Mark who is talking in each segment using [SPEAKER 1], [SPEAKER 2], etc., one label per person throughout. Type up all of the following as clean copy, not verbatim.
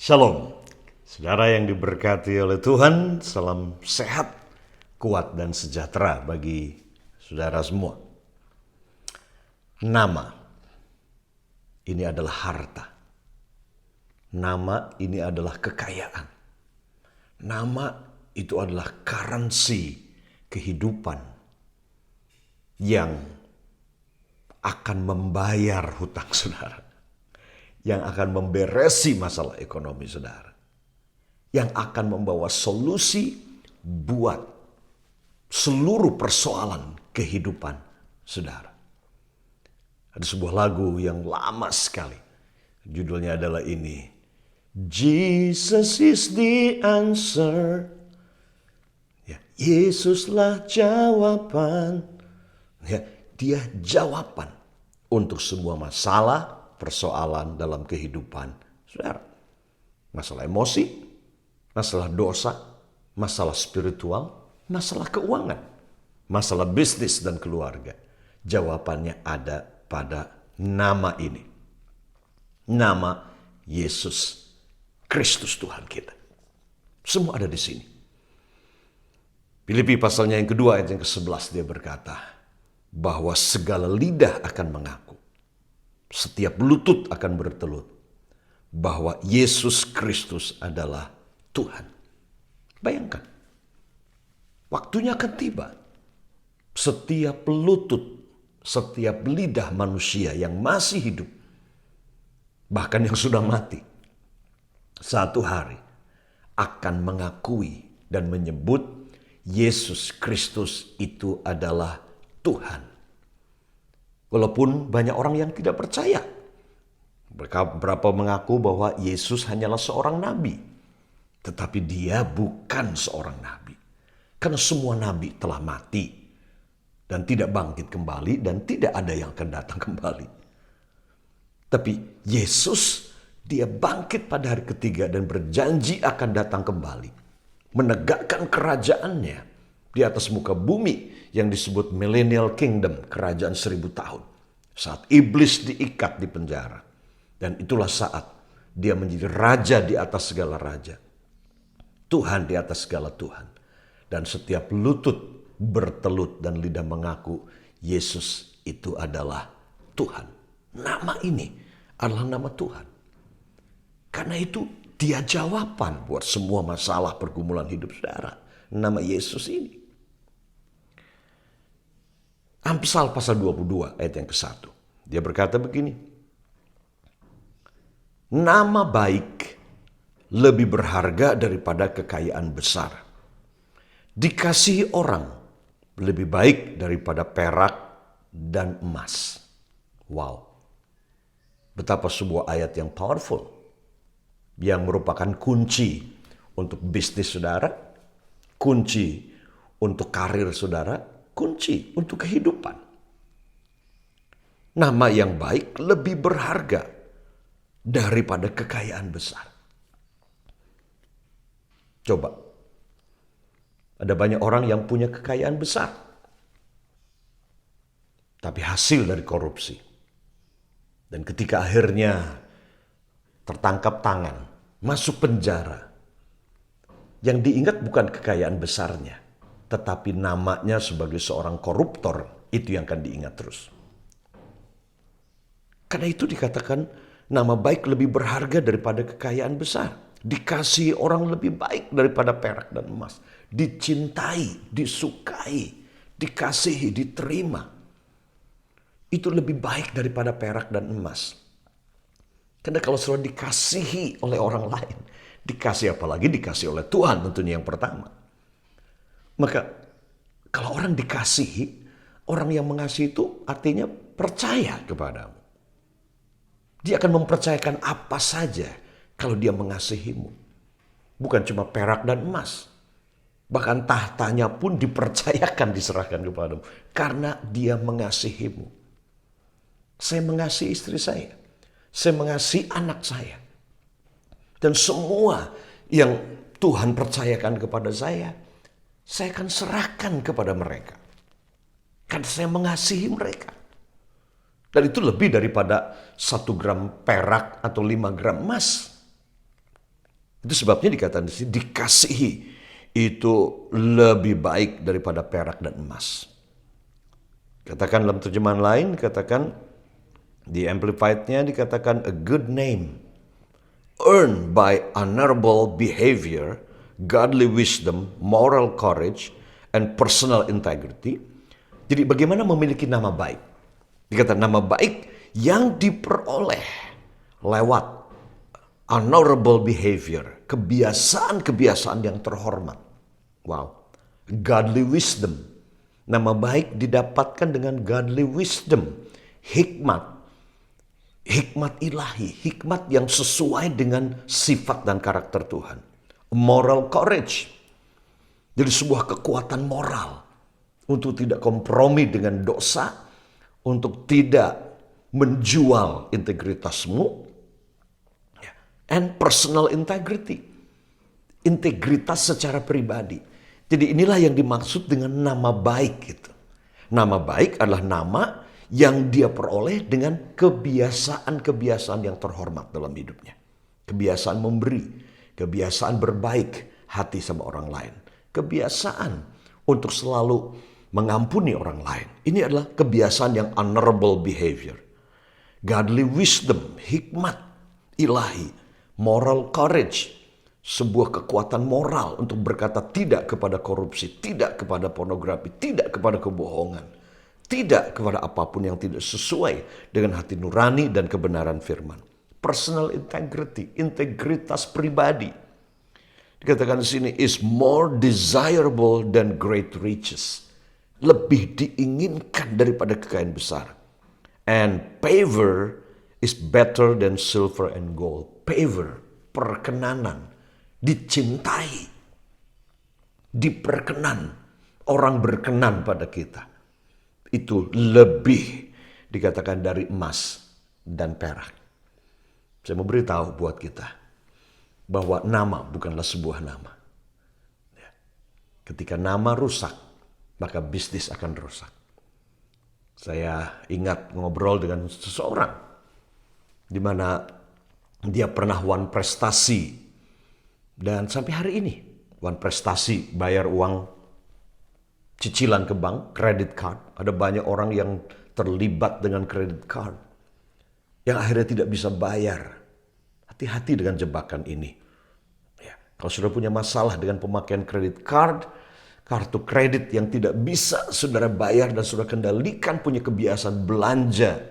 [SPEAKER 1] Shalom, saudara yang diberkati oleh Tuhan, salam sehat, kuat, dan sejahtera bagi saudara semua. Nama ini adalah harta. Nama ini adalah kekayaan. Nama itu adalah currency kehidupan yang akan membayar hutang saudara, yang akan memberesi masalah ekonomi saudara, yang akan membawa solusi buat seluruh persoalan kehidupan saudara. Ada sebuah lagu yang lama sekali, judulnya adalah ini, Jesus is the answer. Ya, Yesuslah jawaban. Ya, dia jawaban untuk semua masalah, persoalan dalam kehidupan saudara. Masalah emosi, masalah dosa, masalah spiritual, masalah keuangan, masalah bisnis dan keluarga. Jawabannya ada pada nama ini. Nama Yesus Kristus Tuhan kita. Semua ada di sini. Filipi pasalnya yang kedua ayat yang ke-11 dia berkata bahwa segala lidah akan mengaku, setiap lutut akan bertelut bahwa Yesus Kristus adalah Tuhan. Bayangkan, waktunya akan tiba. Setiap lutut, setiap lidah manusia yang masih hidup, bahkan yang sudah mati, satu hari akan mengakui dan menyebut Yesus Kristus itu adalah Tuhan. Walaupun banyak orang yang tidak percaya. Berapa mengaku bahwa Yesus hanyalah seorang nabi. Tetapi dia bukan seorang nabi. Karena semua nabi telah mati. Dan tidak bangkit kembali. Dan tidak ada yang akan datang kembali. Tapi Yesus, dia bangkit pada hari ketiga dan berjanji akan datang kembali. Menegakkan kerajaannya di atas muka bumi yang disebut Millennial Kingdom, kerajaan 1000 tahun. Saat iblis diikat di penjara. Dan itulah saat dia menjadi raja di atas segala raja. Tuhan di atas segala Tuhan. Dan setiap lutut bertelut dan lidah mengaku Yesus itu adalah Tuhan. Nama ini adalah nama Tuhan. Karena itu dia jawaban buat semua masalah pergumulan hidup saudara. Nama Yesus ini. Amsal pasal 22 ayat yang ke-1. Dia berkata begini. Nama baik lebih berharga daripada kekayaan besar. Dikasihi orang lebih baik daripada perak dan emas. Wow. Betapa sebuah ayat yang powerful. Yang merupakan kunci untuk bisnis saudara. Kunci untuk karir saudara. Kunci untuk kehidupan. Nama yang baik lebih berharga daripada kekayaan besar. Coba. Ada banyak orang yang punya kekayaan besar. Tapi hasil dari korupsi. Dan ketika akhirnya tertangkap tangan, masuk penjara. Yang diingat bukan kekayaan besarnya. Tetapi namanya sebagai seorang koruptor, itu yang akan diingat terus. Karena itu dikatakan nama baik lebih berharga daripada kekayaan besar. Dikasihi orang lebih baik daripada perak dan emas. Dicintai, disukai, dikasihi, diterima. Itu lebih baik daripada perak dan emas. Karena kalau selalu dikasihi oleh orang lain, dikasih apalagi dikasih oleh Tuhan tentunya yang pertama. Maka kalau orang dikasihi, orang yang mengasihi itu artinya percaya kepadamu. Dia akan mempercayakan apa saja kalau dia mengasihimu. Bukan cuma perak dan emas. Bahkan tahtanya pun dipercayakan, diserahkan kepadamu. Karena dia mengasihimu. Saya mengasihi istri saya. Saya mengasihi anak saya. Dan semua yang Tuhan percayakan kepada saya akan serahkan kepada mereka. Karena saya mengasihi mereka. Dan itu lebih daripada 1 gram perak atau 5 gram emas. Itu sebabnya dikatakan di sini, dikasihi itu lebih baik daripada perak dan emas. Katakan dalam terjemahan lain, katakan di Amplified-nya dikatakan a good name earned by honorable behavior, godly wisdom, moral courage, and personal integrity. Jadi bagaimana memiliki nama baik? Dikatakan nama baik yang diperoleh lewat honorable behavior, kebiasaan-kebiasaan yang terhormat. Wow. Godly wisdom. Nama baik didapatkan dengan godly wisdom, hikmat. Hikmat ilahi, hikmat yang sesuai dengan sifat dan karakter Tuhan. Moral courage. Jadi sebuah kekuatan moral untuk tidak kompromi dengan dosa, untuk tidak menjual integritasmu, and personal integrity. Integritas secara pribadi. Jadi inilah yang dimaksud dengan nama baik itu. Nama baik adalah nama yang dia peroleh dengan kebiasaan-kebiasaan yang terhormat dalam hidupnya. Kebiasaan memberi, kebiasaan berbaik hati sama orang lain. Kebiasaan untuk selalu mengampuni orang lain. Ini adalah kebiasaan yang honorable behavior. Godly wisdom, hikmat ilahi. Moral courage, sebuah kekuatan moral untuk berkata tidak kepada korupsi, tidak kepada pornografi, tidak kepada kebohongan, tidak kepada apapun yang tidak sesuai dengan hati nurani dan kebenaran firman. Personal integrity, integritas pribadi. Dikatakan di sini is more desirable than great riches. Lebih diinginkan daripada kekayaan besar. And favor is better than silver and gold. Favor, perkenanan, dicintai, diperkenan, orang berkenan pada kita. Itu lebih dikatakan dari emas dan perak. Saya mau beritahu buat kita bahwa nama bukanlah sebuah nama. Ketika nama rusak, maka bisnis akan rusak. Saya ingat ngobrol dengan seseorang di mana dia pernah one prestasi. Dan sampai hari ini one prestasi bayar uang cicilan ke bank, credit card. Ada banyak orang yang terlibat dengan credit card. Yang akhirnya tidak bisa bayar. Hati-hati dengan jebakan ini. Ya, kalau sudah punya masalah dengan pemakaian credit card, kartu kredit yang tidak bisa saudara bayar dan saudara kendalikan, punya kebiasaan belanja,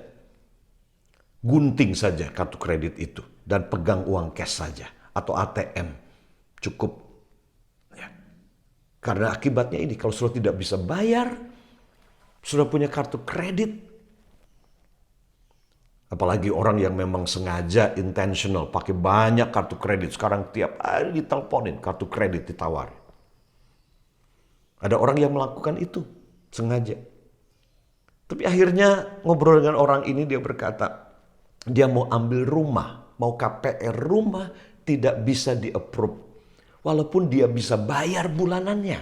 [SPEAKER 1] gunting saja kartu kredit itu dan pegang uang cash saja atau ATM cukup. Ya. Karena akibatnya ini, kalau sudah tidak bisa bayar, sudah punya kartu kredit, apalagi orang yang memang sengaja intentional pakai banyak kartu kredit, sekarang tiap hari diteleponin kartu kredit ditawar. Ada orang yang melakukan itu sengaja. Tapi akhirnya ngobrol dengan orang ini, dia berkata, dia mau ambil rumah, mau KPR rumah, tidak bisa di-approve. Walaupun dia bisa bayar bulanannya.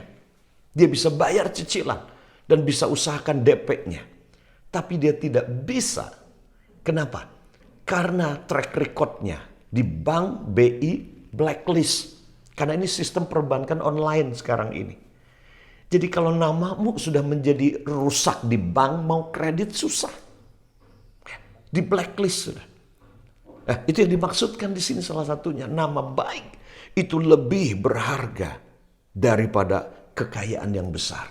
[SPEAKER 1] Dia bisa bayar cicilan. Dan bisa usahakan DP-nya. Tapi dia tidak bisa. Kenapa? Karena track record-nya di bank BI blacklist. Karena ini sistem perbankan online sekarang ini. Jadi kalau namamu sudah menjadi rusak di bank, mau kredit susah. Di blacklist sudah. Nah, itu yang dimaksudkan di sini salah satunya. Nama baik itu lebih berharga daripada kekayaan yang besar.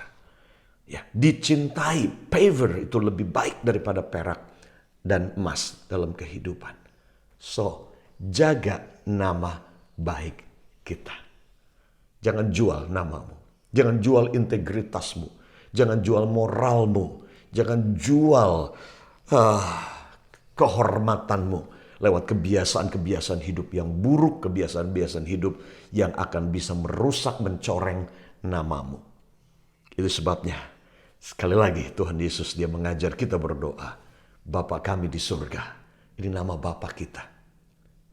[SPEAKER 1] Ya, dicintai, favor itu lebih baik daripada perak dan emas dalam kehidupan. So, jaga nama baik kita. Jangan jual namamu. Jangan jual integritasmu. Jangan jual moralmu. Jangan jual kehormatanmu lewat kebiasaan-kebiasaan hidup yang buruk, kebiasaan-kebiasaan hidup yang akan bisa merusak, mencoreng namamu. Itu sebabnya, sekali lagi Tuhan Yesus dia mengajar kita berdoa. Bapa kami di surga, ini nama Bapa kita.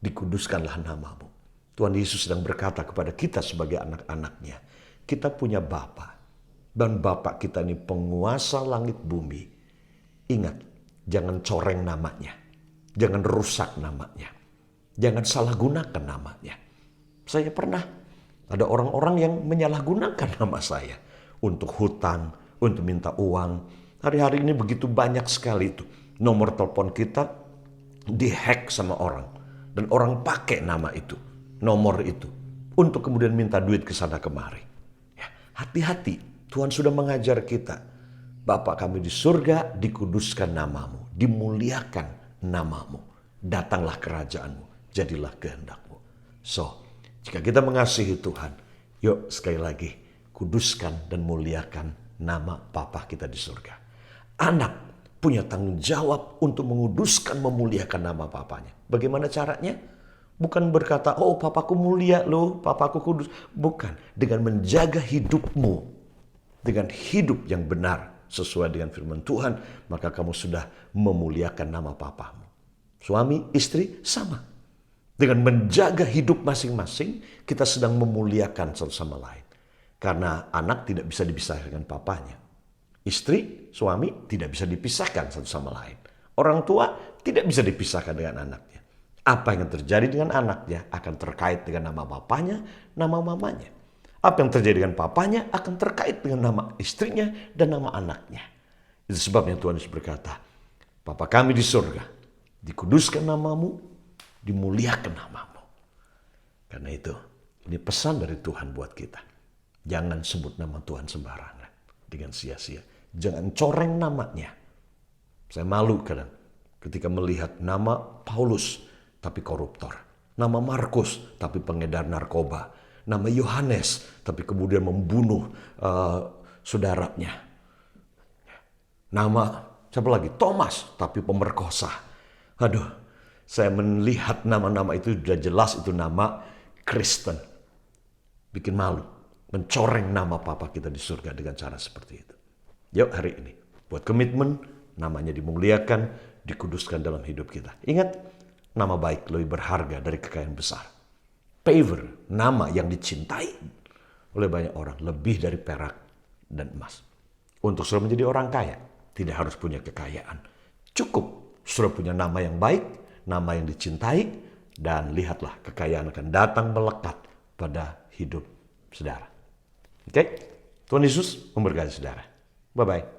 [SPEAKER 1] Dikuduskanlah namamu. Tuhan Yesus sedang berkata kepada kita sebagai anak-anaknya, kita punya Bapa. Dan Bapa kita ini penguasa langit bumi. Ingat, jangan coreng namanya. Jangan rusak namanya. Jangan salah gunakan namanya. Saya pernah ada orang-orang yang menyalahgunakan nama saya untuk hutang, untuk minta uang. Hari-hari ini begitu banyak sekali itu. Nomor telepon kita dihack sama orang. Dan orang pakai nama itu, nomor itu, untuk kemudian minta duit ke sana kemari. Ya, hati-hati, Tuhan sudah mengajar kita. Bapa kami di surga, dikuduskan namamu, dimuliakan namamu. Datanglah kerajaanmu, jadilah kehendakmu. So, jika kita mengasihi Tuhan, yuk sekali lagi, kuduskan dan muliakan nama Bapa kita di surga. Anak punya tanggung jawab untuk menguduskan, memuliakan nama Bapanya. Bagaimana caranya? Bukan berkata, oh papaku mulia loh, papaku kudus. Bukan, dengan menjaga hidupmu, dengan hidup yang benar, sesuai dengan firman Tuhan, maka kamu sudah memuliakan nama papamu. Suami, istri, sama. Dengan menjaga hidup masing-masing, kita sedang memuliakan satu sama lain. Karena anak tidak bisa dipisahkan dengan papanya. Istri, suami tidak bisa dipisahkan satu sama lain. Orang tua tidak bisa dipisahkan dengan anaknya. Apa yang terjadi dengan anaknya akan terkait dengan nama bapaknya, nama mamanya. Apa yang terjadi dengan papanya akan terkait dengan nama istrinya dan nama anaknya. Itu sebabnya Tuhan Yesus berkata, Bapa kami di surga, dikuduskan namamu, dimuliakan namamu. Karena itu, ini pesan dari Tuhan buat kita. Jangan sebut nama Tuhan sembarangan dengan sia-sia. Jangan coreng namanya. Saya malu kadang ketika melihat nama Paulus tapi koruptor. Nama Markus tapi pengedar narkoba. Nama Yohanes tapi kemudian membunuh saudaranya. Nama siapa lagi? Thomas tapi pemerkosa. Aduh, saya melihat nama-nama itu sudah jelas itu nama Kristen. Bikin malu. Mencoreng nama Papa kita di surga dengan cara seperti itu. Yuk hari ini, buat komitmen, namanya dimuliakan, dikuduskan dalam hidup kita. Ingat, nama baik lebih berharga dari kekayaan besar. Favor, nama yang dicintai oleh banyak orang, lebih dari perak dan emas. Untuk sudah menjadi orang kaya, tidak harus punya kekayaan. Cukup sudah punya nama yang baik, nama yang dicintai, dan lihatlah kekayaan akan datang melekat pada hidup saudara. Oke? Tuhan Yesus memberkati saudara. Bye-bye.